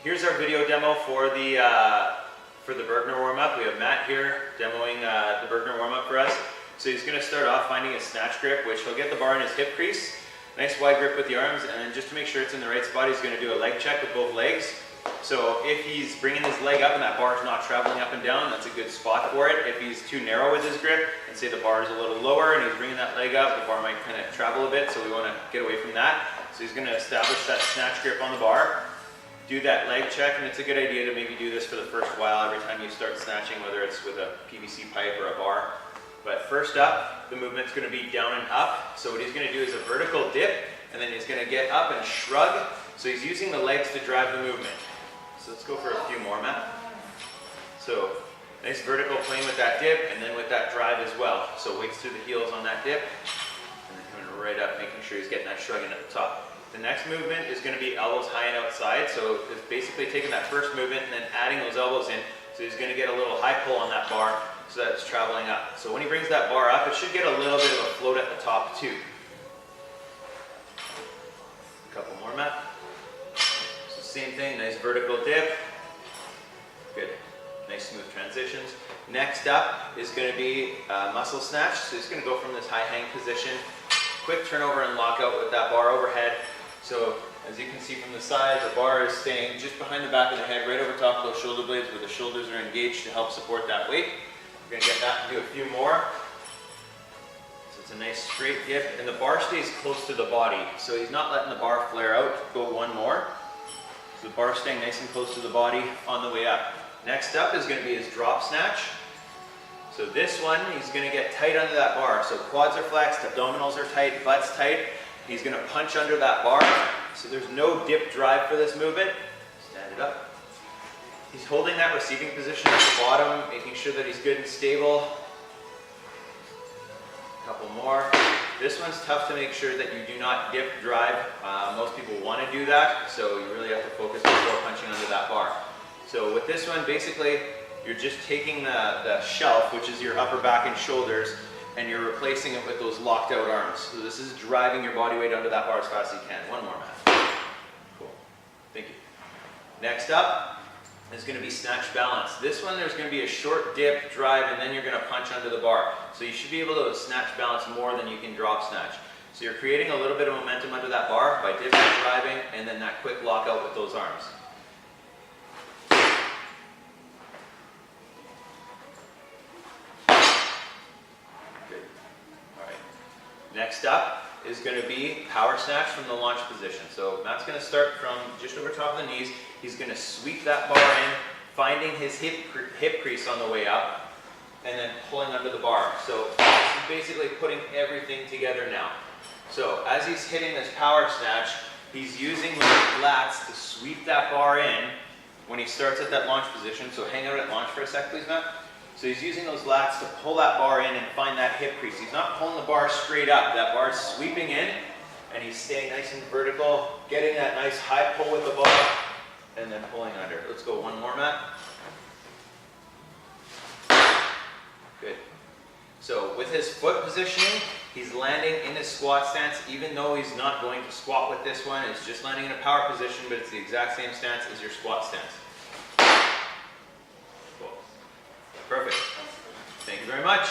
here's our video demo for the Burgener Warm Up. We have Matt here demoing the Burgener Warm Up for us. So he's going to start off finding his snatch grip, which he'll get the bar in his hip crease. Nice wide grip with the arms, and then just to make sure it's in the right spot, he's going to do a leg check with both legs. So if he's bringing his leg up and that bar is not traveling up and down, that's a good spot for it. If he's too narrow with his grip, and say the bar is a little lower and he's bringing that leg up, the bar might kind of travel a bit, so we want to get away from that. So he's going to establish that snatch grip on the bar, do that leg check, and it's a good idea to maybe do this for the first while every time you start snatching, whether it's with a PVC pipe or a bar. But first up, the movement's going to be down and up. So what he's going to do is a vertical dip, and then he's going to get up and shrug. So he's using the legs to drive the movement. So let's go for a few more, Matt. So nice vertical plane with that dip, and then with that drive as well. So weights through the heels on that dip, and then coming right up, making sure he's getting that shrugging at the top. The next movement is going to be elbows high and outside. So it's basically taking that first movement and then adding those elbows in. So he's going to get a little high pull on that bar so that it's traveling up. So when he brings that bar up, it should get a little bit of a float at the top too. A couple more, Matt. So same thing, nice vertical dip. Good. Nice smooth transitions. Next up is going to be muscle snatch. So he's going to go from this high hang position, quick turnover and lockout with that bar overhead. So as you can see from the side, the bar is staying just behind the back of the head, right over top of those shoulder blades where the shoulders are engaged to help support that weight. We're going to get that and do a few more. So it's a nice straight dip, and the bar stays close to the body. So he's not letting the bar flare out. Go one more. So the bar staying nice and close to the body on the way up. Next up is going to be his drop snatch. So this one, he's going to get tight under that bar. So quads are flexed, abdominals are tight, butt's tight. He's going to punch under that bar. So there's no dip drive for this movement. Stand it up. He's holding that receiving position at the bottom, making sure that he's good and stable. A couple more. This one's tough to make sure that you do not dip drive. Most people want to do that, so you really have to focus before punching under that bar. So with this one, basically, you're just taking the shelf, which is your upper back and shoulders, and you're replacing it with those locked out arms. So this is driving your body weight under that bar as fast as you can. One more, Matt. Cool. Thank you. Next up is going to be snatch balance. This one, there's going to be a short dip, drive, and then you're going to punch under the bar. So you should be able to snatch balance more than you can drop snatch. So you're creating a little bit of momentum under that bar by dipping, driving, and then that quick lockout with those arms. Next up is going to be power snatch from the launch position. So Matt's going to start from just over top of the knees. He's going to sweep that bar in, finding his hip crease on the way up, and then pulling under the bar. So he's basically putting everything together now. So as he's hitting this power snatch, he's using his lats to sweep that bar in when he starts at that launch position. So hang out at launch for a sec, please, Matt. So he's using those lats to pull that bar in and find that hip crease. He's not pulling the bar straight up. That bar is sweeping in, and he's staying nice and vertical, getting that nice high pull with the bar, and then pulling under. Let's go one more, Matt. Good. So with his foot positioning, he's landing in his squat stance, even though he's not going to squat with this one. It's just landing in a power position, but it's the exact same stance as your squat stance. Perfect. Thank you very much.